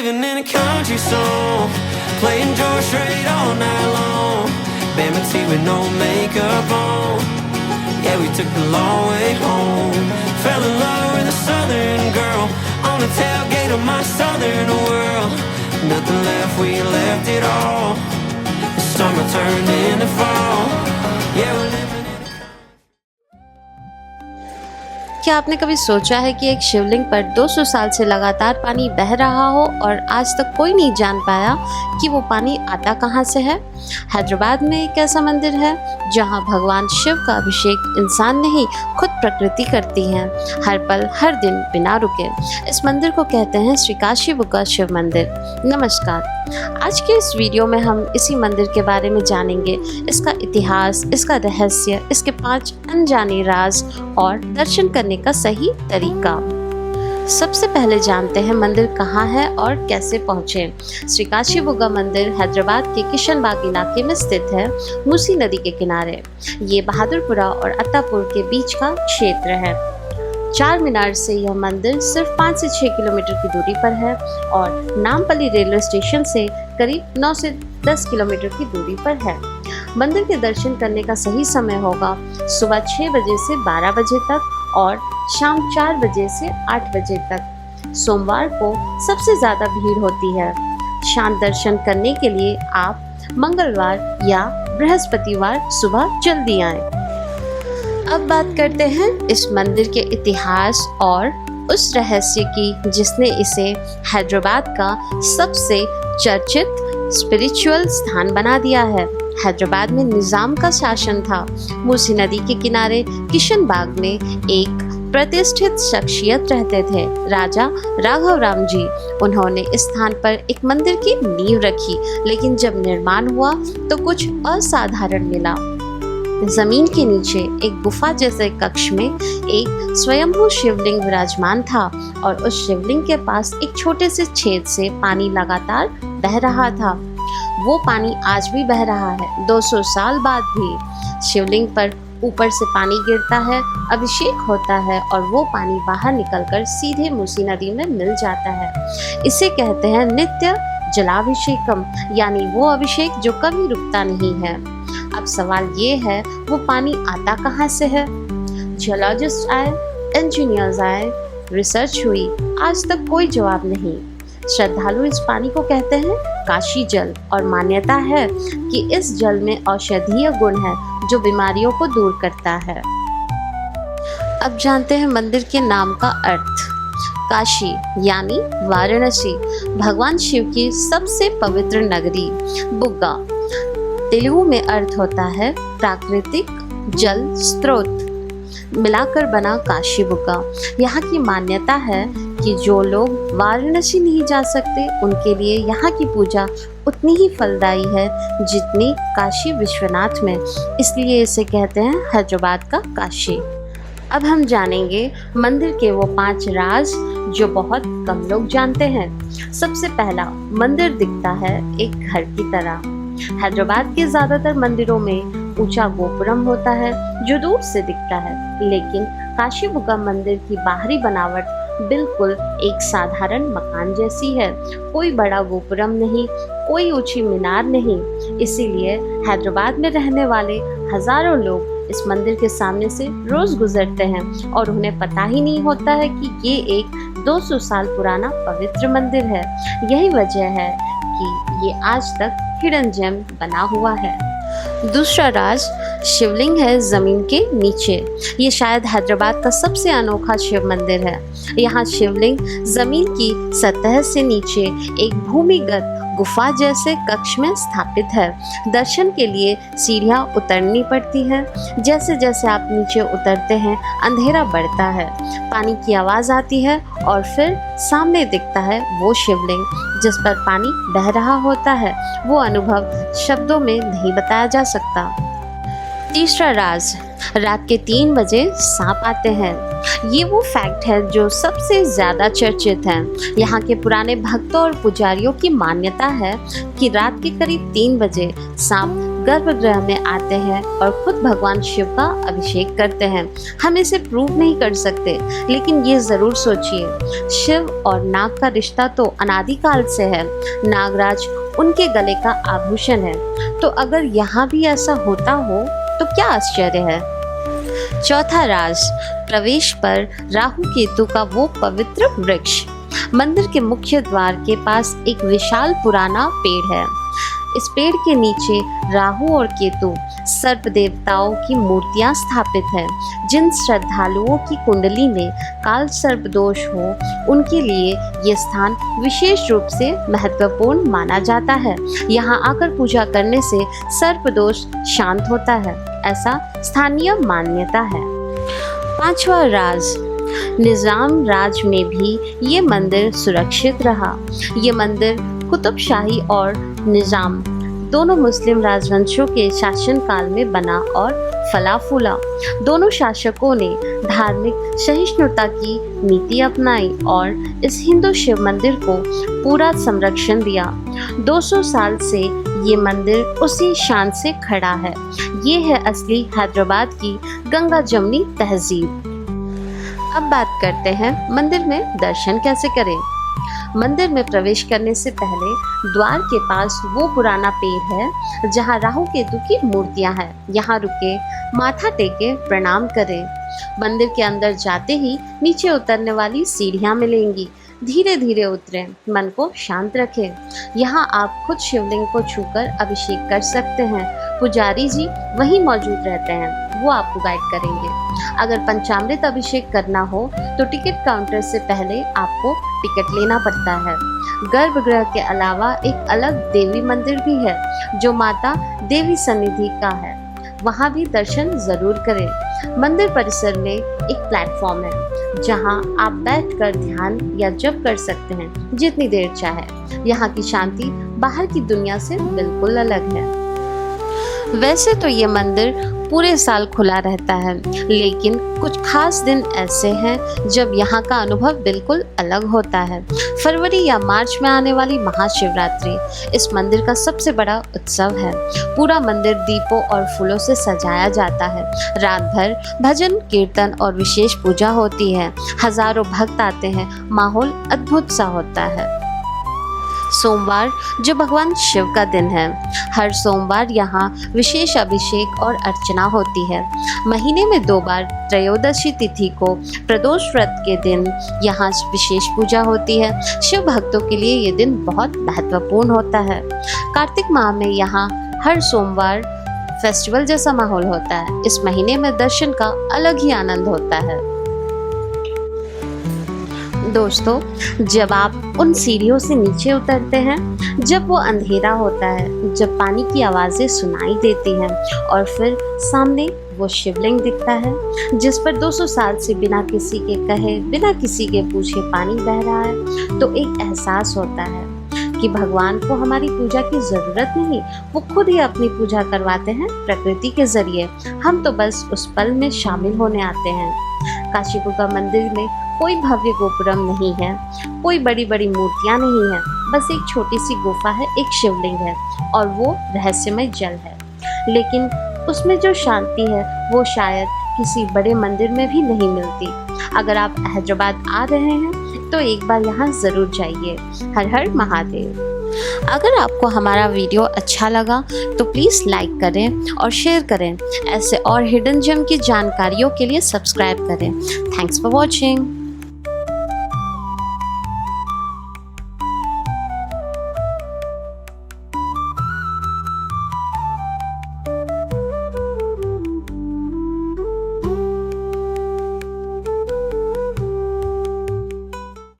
living in a country song, playing George Strait all night long. Bama tea with no makeup on. Yeah, we took the long way home. Fell in love with a southern girl on the tailgate of my southern world. Nothing left, we left it all. The summer turned into fall. Yeah, we're living. क्या आपने कभी सोचा है कि एक शिवलिंग पर 200 साल से लगातार पानी बह रहा हो और आज तक कोई नहीं जान पाया कि वो पानी आता कहाँ से है? हैदराबाद में एक ऐसा मंदिर है जहाँ भगवान शिव का अभिषेक इंसान नहीं खुद प्रकृति करती है, हर पल हर दिन बिना रुके। इस मंदिर को कहते हैं श्री काशी बुग्गा शिव मंदिर। नमस्कार, आज के इस वीडियो में हम इसी मंदिर के बारे में जानेंगे, इसका इतिहास, इसका रहस्य, इसके 5 अनजाने राज और दर्शन करने का सही तरीका। सबसे पहले जानते हैं मंदिर कहाँ है और कैसे पहुँचे। श्री काशी बुग्गा मंदिर हैदराबाद के किशनबाग इलाके में स्थित है, मूसी नदी के किनारे। ये बहादुरपुरा और अत्तापुर के बीच का क्षेत्र है। चार मीनार से यह मंदिर सिर्फ 5 से 6 किलोमीटर की दूरी पर है और नामपल्ली रेलवे स्टेशन से करीब 9 से 10 किलोमीटर की दूरी पर है। मंदिर के दर्शन करने का सही समय होगा सुबह 6 बजे से 12 बजे तक और शाम 4 बजे से 8 बजे तक। सोमवार को सबसे ज़्यादा भीड़ होती है। शांत दर्शन करने के लिए आप मंगलवार या बृहस्पतिवार सुबह जल्दी आएं। अब बात करते हैं इस मंदिर के इतिहास और उस रहस्य की जिसने इसे हैदराबाद का सबसे चर्चित स्पिरिचुअल स्थान बना दिया है। हैदराबाद में निजाम का शासन था। मूसी नदी के किनारे किशनबाग में एक प्रतिष्ठित शख्सियत रहते थे, राजा राघव राम जी। उन्होंने इस स्थान पर एक मंदिर की नींव रखी, लेकिन जब निर्माण हुआ तो कुछ असाधारण मिला। जमीन के नीचे एक गुफा जैसे कक्ष में एक स्वयंभू शिवलिंग विराजमान था और उस शिवलिंग के पास एक छोटे से छेद से पानी लगातार बह रहा था। वो पानी आज भी बह रहा है, 200 साल बाद भी। शिवलिंग पर ऊपर से पानी गिरता है, अभिषेक होता है और वो पानी बाहर निकलकर सीधे मूसी नदी में मिल जाता है। इसे कहते हैं नित्य जलाभिषेकम, यानी वो अभिषेक जो कभी रुकता नहीं है। अब सवाल ये है, वो पानी आता कहाँ से है? जियोलॉजिस्ट आए, इंजीनियर्स आए, रिसर्च हुई, आज तक कोई जवाब नहीं। श्रद्धालु इस पानी को कहते हैं काशी जल और मान्यता है कि इस जल में औषधीय गुण है जो बीमारियों को दूर करता है। अब जानते हैं मंदिर के नाम का अर्थ। काशी यानी वाराणसी, भगवान शिव की सबसे पवित्र नगरी। बुग्गा तेलुगु में अर्थ होता है प्राकृतिक जल स्रोत, मिलाकर बना काशी बुग्गा। यहाँ की मान्यता है कि जो लोग वाराणसी नहीं जा सकते उनके लिए यहाँ की पूजा उतनी ही फलदायी है जितनी काशी विश्वनाथ में, इसलिए इसे कहते हैं हैदराबाद का काशी। अब हम जानेंगे मंदिर के वो 5 राज जो बहुत कम लोग जानते हैं। सबसे पहला, मंदिर दिखता है एक घर की तरह। हैदराबाद के ज़्यादातर मंदिरों में ऊंचा गोपुरम होता है जो दूर से दिखता है, लेकिन काशी बुग्गा मंदिर की बाहरी बनावट बिल्कुल एक साधारण मकान जैसी है। कोई बड़ा गोपुरम नहीं, कोई ऊंची मीनार नहीं। इसीलिए हैदराबाद में रहने वाले हजारों लोग इस मंदिर के सामने से रोज गुजरते हैं और उन्हें पता ही नहीं होता है कि ये एक 200 साल पुराना पवित्र मंदिर है। यही वजह है कि ये आज तक हिडन जेम बना हुआ है। दूसरा राज शिवलिंग है जमीन के नीचे। ये शायद हैदराबाद का सबसे अनोखा शिव मंदिर है। यहाँ शिवलिंग जमीन की सतह से नीचे एक भूमिगत गुफा जैसे कक्ष में स्थापित है। दर्शन के लिए सीढ़ियाँ उतरनी पड़ती है। जैसे जैसे आप नीचे उतरते हैं अंधेरा बढ़ता है, पानी की आवाज़ आती है और फिर सामने दिखता है वो शिवलिंग जिस पर पानी बह रहा होता है। वो अनुभव शब्दों में नहीं बताया जा सकता। तीसरा राज, रात के 3 बजे सांप आते हैं। ये वो फैक्ट है जो सबसे ज़्यादा चर्चित है। यहाँ के पुराने भक्तों और पुजारियों की मान्यता है कि रात के करीब 3 बजे सांप गर्भगृह में आते हैं और खुद भगवान शिव का अभिषेक करते हैं। हम इसे प्रूव नहीं कर सकते, लेकिन ये जरूर सोचिए, शिव और नाग का रिश्ता तो अनादिकाल से है। नागराज उनके गले का आभूषण है, तो अगर यहाँ भी ऐसा होता हो तो क्या आश्चर्य है। चौथा राज, प्रवेश पर राहु केतु का वो पवित्र वृक्ष। मंदिर के मुख्य द्वार के पास एक विशाल पुराना पेड़ है। इस पेड़ के नीचे राहु और केतु सर्प देवताओं की मूर्तियां स्थापित हैं। जिन श्रद्धालुओं की कुंडली में काल सर्प दोष हो, उनके लिए ये स्थान विशेष रूप से महत्वपूर्ण माना जाता है। यहाँ आकर पूजा करने से सर्प दोष शांत होता है, ऐसा स्थानीय मान्यता है। पांचवा राज, निजाम राज में भी ये मंदिर सुरक्षित रहा। ये मंदिर कुतुब शाही और निजाम दोनों मुस्लिम राजवंशों के शासन काल में बना और फला फूला। दोनों शासकों ने धार्मिक सहिष्णुता की नीति अपनाई और इस हिंदू शिव मंदिर को पूरा संरक्षण दिया। 200 साल से ये मंदिर उसी शान से खड़ा है। ये है असली हैदराबाद की गंगा जमुनी तहजीब। अब बात करते हैं मंदिर में दर्शन कैसे करें। मंदिर में प्रवेश करने से पहले द्वार के पास वो पुराना पेड़ है जहाँ राहु केतु की मूर्तियां हैं। यहाँ रुके, माथा टेके प्रणाम करें। मंदिर के अंदर जाते ही नीचे उतरने वाली सीढ़ियां मिलेंगी। धीरे धीरे उतरें, मन को शांत रखें। यहाँ आप खुद शिवलिंग को छूकर अभिषेक कर सकते हैं। पुजारी जी वहीं मौजूद रहते हैं, वो आपको गाइड करेंगे। अगर पंचामृत अभिषेक करना हो तो टिकट काउंटर से पहले आपको टिकट लेना पड़ता है। गर्भगृह के अलावा एक अलग देवी मंदिर भी है जो माता देवी सन्निधि का है, वहाँ भी दर्शन जरूर करें। मंदिर परिसर में एक प्लेटफॉर्म है जहाँ आप बैठकर ध्यान या जप कर सकते हैं जितनी देर चाहे। यहाँ की शांति बाहर की दुनिया से बिल्कुल अलग है। वैसे तो ये मंदिर पूरे साल खुला रहता है, लेकिन कुछ खास दिन ऐसे हैं जब यहाँ का अनुभव बिल्कुल अलग होता है। फरवरी या मार्च में आने वाली महाशिवरात्रि इस मंदिर का सबसे बड़ा उत्सव है। पूरा मंदिर दीपों और फूलों से सजाया जाता है। रात भर भजन कीर्तन और विशेष पूजा होती है। हजारों भक्त आते हैं, माहौल अद्भुत सा होता है। सोमवार जो भगवान शिव का दिन है, हर सोमवार यहाँ विशेष अभिषेक और अर्चना होती है। महीने में 2 बार त्रयोदशी तिथि को प्रदोष व्रत के दिन यहाँ विशेष पूजा होती है। शिव भक्तों के लिए ये दिन बहुत महत्वपूर्ण होता है। कार्तिक माह में यहाँ हर सोमवार फेस्टिवल जैसा माहौल होता है। इस महीने में दर्शन का अलग ही आनंद होता है। दोस्तों, जब आप उन सीढ़ियों से नीचे उतरते हैं, जब वो अंधेरा होता है, जब पानी की आवाज़ें सुनाई देती हैं और फिर सामने वो शिवलिंग दिखता है जिस पर 200 साल से बिना किसी के कहे, बिना किसी के पूछे पानी बह रहा है, तो एक एहसास होता है कि भगवान को हमारी पूजा की ज़रूरत नहीं, वो खुद ही अपनी पूजा करवाते हैं प्रकृति के जरिए। हम तो बस उस पल में शामिल होने आते हैं। काशीपुर का मंदिर में कोई भव्य गोपुरम नहीं है, कोई बड़ी बड़ी मूर्तियां नहीं है, बस एक छोटी सी गुफा है, एक शिवलिंग है और वो रहस्यमय जल है। लेकिन उसमें जो शांति है वो शायद किसी बड़े मंदिर में भी नहीं मिलती। अगर आप हैदराबाद आ रहे हैं तो एक बार यहाँ ज़रूर जाइए। हर हर महादेव। अगर आपको हमारा वीडियो अच्छा लगा तो प्लीज़ लाइक करें और शेयर करें। ऐसे और हिडन जेम की जानकारियों के लिए सब्सक्राइब करें। Thanks for watching.